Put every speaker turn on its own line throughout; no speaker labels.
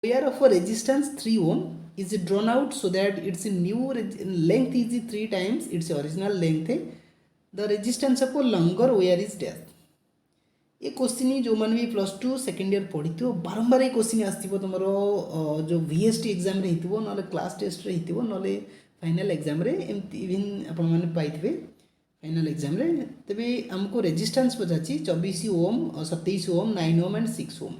OR of a resistance 3 ohm is drawn out so that its new length is 3 times its original length. The resistance of a longer OR is dash. ये question जो मैंने भी plus two second year पढ़ी थो बारंबार ये question आसो तुम जो VST एग्जाम रे हो ना क्लास टेस्ट रे हो ना फाइनल एग्जाम रे एमती इवन आपण मैंने पाइबे फाइनल एग्जाम रे तेबे हमको resistance पचाची 24 Om 27 Om 9 ohm and 6 ओम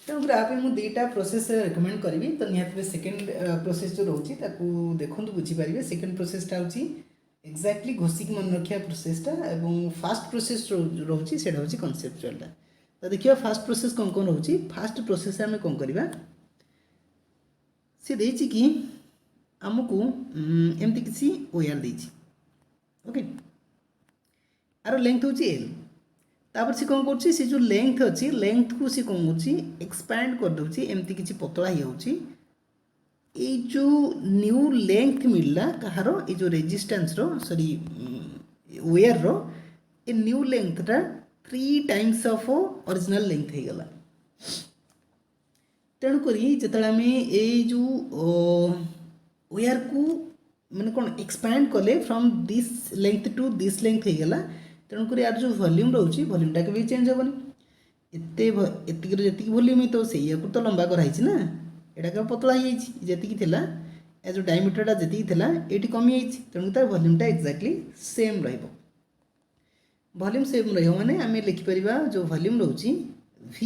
तेणुकर आप मुझे दुईटा प्रोसेस रिकमेंड करी तो निहत सेकेंड प्रोसेस जो रोचे देखो बुझीपारे सेकेंड प्रोसेसटा हूँ एक्जाक्टली घोषिक मन रखा प्रोसेसटा एवं फास्ट प्रोसेस रोचे से कनसेप्चुअलटा तो देखिए फास्ट प्रोसेस कौन कौन रोचे फास्ट प्रोसेस आम कौन करवा सी देछि कि आमको एमती किसी ओआर देछि ओके आर लेंथ हूँ एल तापर से कौन कर जो लेंथ अच्छी लेंथ को सी कौन कर एक्सपैंड कर दूसरी एमती किसी पतला ही ये जो न्यू लेंथ मिलला कहार ये जो resistance rho sorry where rho ये न्यू लेंथटा 3 टाइम्स ऑफ ओरिजिनल लेंथ हो गला तेणुक जिते आम ये जो वेयर को मैंने कौन एक्सपैंड कले from this length to this length हो गला तेणुक यार जो वॉल्यूम रोचे वॉल्यूमटा के भी चेंज हेनी एतिक जी वॉल्यूम तो से तो लंबा कराई ना यहाँ क्या पतला हो जी जो डायमीटरटा जी ये कमी तेणु तार वॉल्यूमटा एक्जाक्टली सेम वॉल्यूम सेम रही आम लिखिपर जो वॉल्यूम रोचे V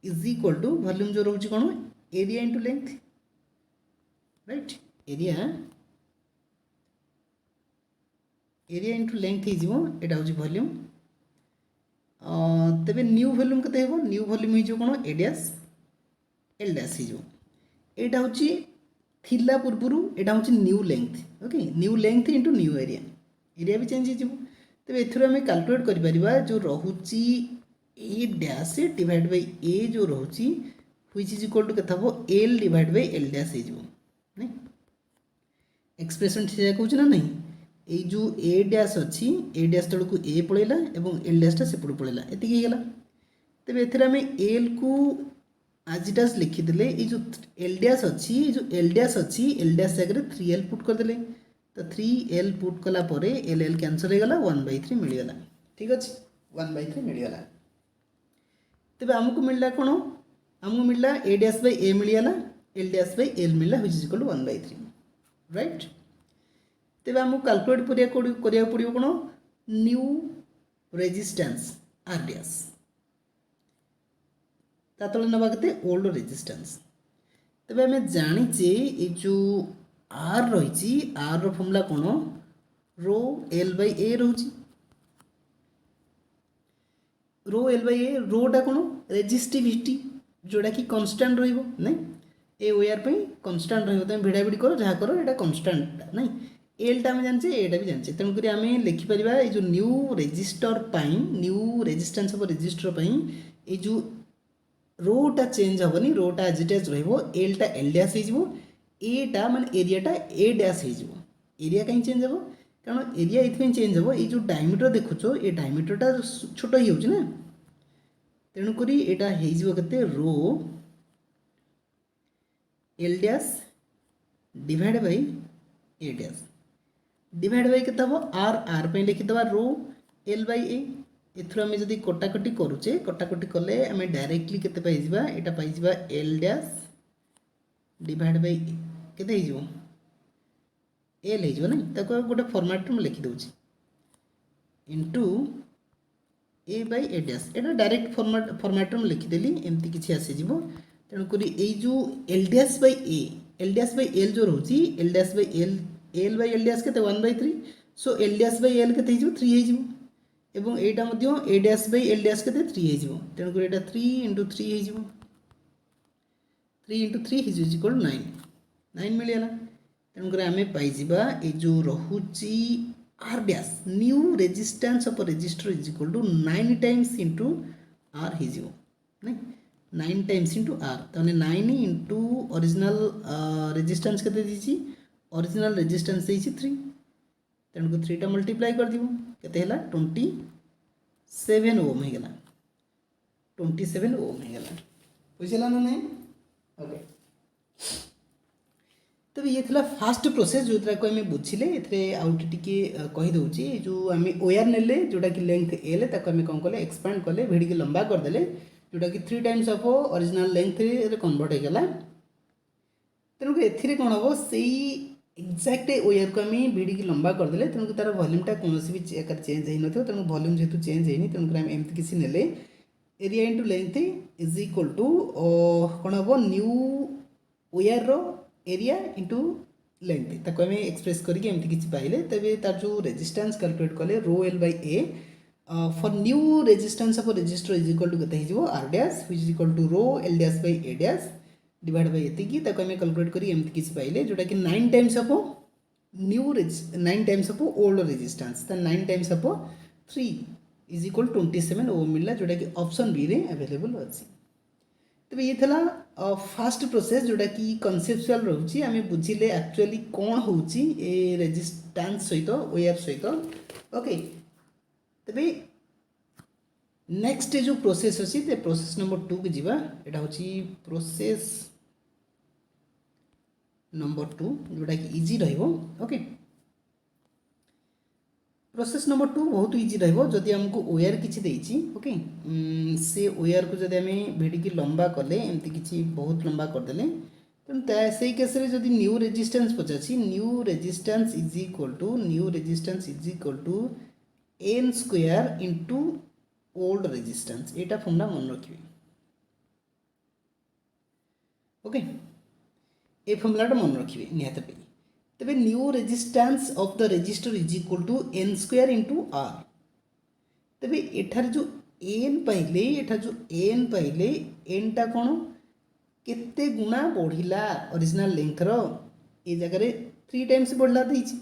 is equal to volume जो रोचे कौन area into length right area into length होटा हूँ वॉल्यूम तेरे न्यू वॉल्यूम के न्यू वॉल्यूम हो कौन ए डैश एल डैश होटा हूँ थिला पूर्वर यहाँ हूँ new length okay new length into new area भी चेंज हो तेज एथर आम कैलकुलेट कर जो रोचे ए डैश डिवाइड बाय ए जो रोचे व्हिच इज इक्वल टू केते हम L divide by L dash हो एक्सप्रेशन से कहूँ ना नहीं ये जो ए डैश अच्छी ए डैश तल को ए पलैला और एल डैशटा सेपट पलैला एतिकला तेज एथर आम एल को आज डास लिखिदे ये जो एल डैश अच्छी जो एल डैश अच्छी एल डैश जगह 3L पुट करदे तो 3L पुट कलापर एल एल कैंसल होगा 1/3 मिलगला ठीक अच्छे 1/3 मिलगला तेज आमको मिलला कौन आमको मिलला ए डैश बाय ए मिलगला एल डैश बाय एल मिलला which is equal to 1/3 right तेज आमको कैलकुलेट करिया पड़ो कौन न्यू रेजिस्टेंस आर डैश तले नवा के ओल्ड रेजिस्टेंस तेज आम जाचे ये जो आर रही आर फर्मुला कौन रो एल बाय ए रोची रो एल बाय ए रोटा कौन रेजिस्टिविटी जोड़ा कि कन्स्टांट रही ए ओआर कन्स्टांट रही भिड़ा भिड़ी कर जहाँ कर यहाँ कन्स्टांट ना एलटा आम जाने एटा भी जाने तेणुक आम लिखिपर ये जो new register new resistance of register ये जो रोटा चेंज हेनी रोटा एजिटेज रेलटा एल डैश एटा माने एरियाटा ए डैश एरिया कहीं चेंज हे कारण एरिया ये चेंज हे ये जो डायमीटर देखुच ये डायमीटरटा छोट हो तेणुक यहाँ के रो L dash divide bye A dash divide bye के आर आर पे लिखिदे रो एल बाय ए एथुर आम जब कटाकटी करुचे कटाकटी कले आम डायरेक्टली केते पाइबा एटा पाइबा एल डैश डिवाइड बाय केते हो एल हो ना ताको गोटे फॉर्मेट में लिखि दउची into A bye A dash Etah direct format में लिखिदेली एमती किसी आसीजिवो तेणुक ये जो एल डैश बाय एल जो रोची L dash by L by L dash केते 1/3 so L dash by L केते हो 3 हो एवं एटा A dash by L dash के 3 हो तेणुक यहाँ 3 × 3 हो 3 × 3 इज इक्वल 9 मिलगला तेणुक आम पाइबा ये जो रोचे R dash new resistance of register is equal to 9 times into R हो 9 टाइम्स इंटू आर तमें 9 इंटू ओरिजिनल रेजिस्टेंस के ओरिजिनल रेजिस्टेंस 3 तेणुक 3टा मल्टीप्लाई कर दिव केते 27 ओम होगा 27 ओम होगा बुझला ना नहीं ओके तब ये थला फास्ट प्रोसेस जोटा को आम बुझिले टे कहीदे जो आम ओआर नेले जोटा कि लेंथ एल ताको आम कौन कले एक्सपांड कले भिड़ी लंबा करदे जोटा कि 3 टाइम्स ऑफ ओरिजिनल लेंथ रे कन्वर्ट होगला तेणुक ए कौन हम से एक्जाक्ट ओआर को आम भिड़ी लंबा करदे तेणुक तार वॉल्यूमटा कौन भी चेंज हो न तेणु वॉल्यूम जेहतु चेंज होनी तेणुक आम एमती किसी नेले area into length is equal to कौन हम new or rho area into length ताको आम एक्सप्रेस करके एमती किसी पाइले तबे तार जो रेजिस्टेंस कैलकुलेट कले rho L by A for new resistance of register is equal to केते हिजो R dash which is equal to rho L dash by A dash divide by एतिकी ताको आम कैलकुलेट करी एमती किसी पाइले जोटा कि 9 times of new 9 times of old resistance त 9 टाइम्स ऑफ 3 इज इक्वल 27 ओ मिलला जोटा कि ऑप्शन बी रे अवेलेबल अछि तबे ये थला फास्ट प्रोसेस जोटा कि कनसेप्चुअल रोची आम बुझिले एक्चुअली कौन होची ए रेजिस्टेंस सहित ओआर सहित ओके तबे नेक्स्ट जो प्रोसेस अच्छी ते प्रोसेस नंबर 2 के जीवा एटा होची प्रोसेस नंबर 2 जोटा कि इजी रहिबो ओके प्रोसेस नंबर 2 बहुत इजी रहिबो जदि हमको ओआर किछि देछि ओके से ओआर को जदि हमें भिडी लंबा कले एमती किछि बहुत लंबा कर देले तेणु से केस रे जदि न्यू रेजिस्टेंस पचाछि new resistance is equal to N square into old resistance एटा फॉर्मूला मन रखिए ओके ए फॉर्मूलाटा मन रखिए निहात पे तबे new resistance of the register is equal to N square into R तबे एठार जो एन पाइले एन टा कौन केते गुणा बढ़िला ओरिजिनल लेंथ रो ए जगह 3 टाइम्स बढ़ला देछि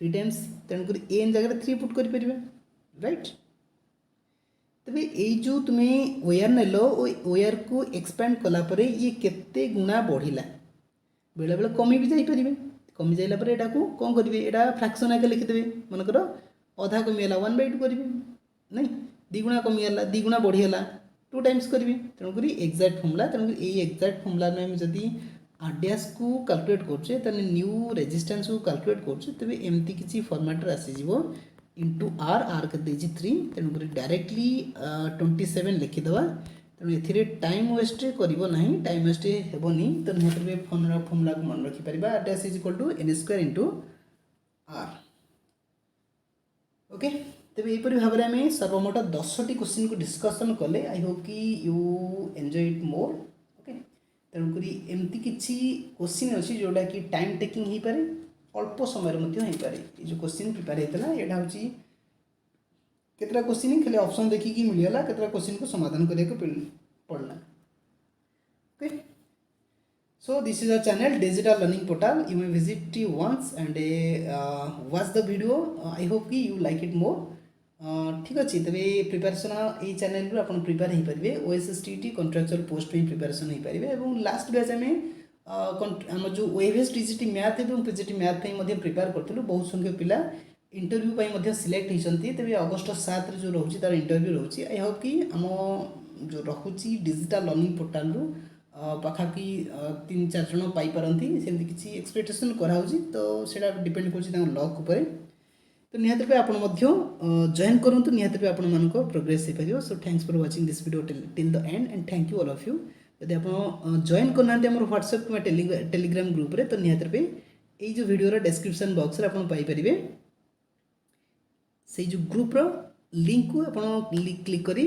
3 टाइम्स तेणुक एन जगह 3 पुट कर परिबे राइट तबे ए जो तुम्हें ओआर नेलो ओआर को एक्सपैंड कला परे ये केते गुणा बढ़िला बेले बेले कमी भी जाई परिबे कमी जाइला पर एटा को कौन करेंगे एटा फ्रैक्शन आगे लिखिदेवे मनकर अधा कमीगला 1/2 करेंगे नहीं दिगुणा कमीगला दिगुणा बढ़ीगला 2 टाइम्स करेंगे तेणुक एक्जाक्ट फॉर्मूला तेणुक ये एक्जाक्ट फॉर्मूला में हम जदि आर डैश को कैलकुलेट करछे तने न्यू रेजिस्टेंस को कैलकुलेट करछे तबे एमती किछि फॉर्मेट रे आसी जीवो इंटू आर आर के देछि 3 तेणुक डायरेक्टली 27 लिखिदेवा तेणु ए टाइम वेस्ट करिवो नहीं टाइम वेस्ट हेबोनी तो निहत फॉर्मूला को मन रखि परिबा dash is equal to N square into R okay तबे एपरि भाबरे आमे सर्वमोट 10टी क्वेश्चन को डिस्कशन कले आई होप कि you enjoy it more okay तेणुक एमती किछि क्वेश्चन अछि जोटा कि टाइम टेकिंग ही पारे अल्प समय मध्ये ही पारे ये जो क्वेश्चन प्रिपेयर हेतला एटा होछि केतरा क्वेश्चन खाली ऑप्शन देखिकी मिलला केतरा क्वेश्चन को समाधान करने को पड़ना okay so this is our channel digital learning portal you may visit once and watch the video I hope कि यू लाइक इट मोर ठीक अच्छे तबे प्रिपेरेसन ये चैनल रू आपन प्रिपेयर हो पारे ओएसएसटीटी कॉन्ट्रैक्चुअल पोस्ट पे प्रिपेरेसन हो पारे और लास्ट बैच आम आम जो ओएफएस टीजीटी मैथ और पीजीटी मैथ पे प्रिपेयर करूँ बहुत संख्यक पिला इंटरव्यू सिलेक्ट होती तेज अगस्ट 7 जो रोचे तार इंटरव्यू रोचे आई होप कि आम जो रोचे डिजिटल लर्निंग पोर्टाल रू पाखापाखि 3-4 जन पाइपारती सेमती किसी एक्सपेक्टेशन कराऊँगी तो सेटा डिपेंड कर लक उपर तो निहत पे आपण जॉइन करूँ निहत पे आपण मान प्रोग्रेस हो पार so thanks for watching this video till the end and thank you all of you यदि आप जॉइन करना व्हाट्सएप कि टेलीग्राम ग्रुप रे तो निहत पे ये जो वीडियो डिस्क्रिप्शन बॉक्स रे आपण पाई परिबे से जो ग्रुप रो लिंक को आप क्लिक करी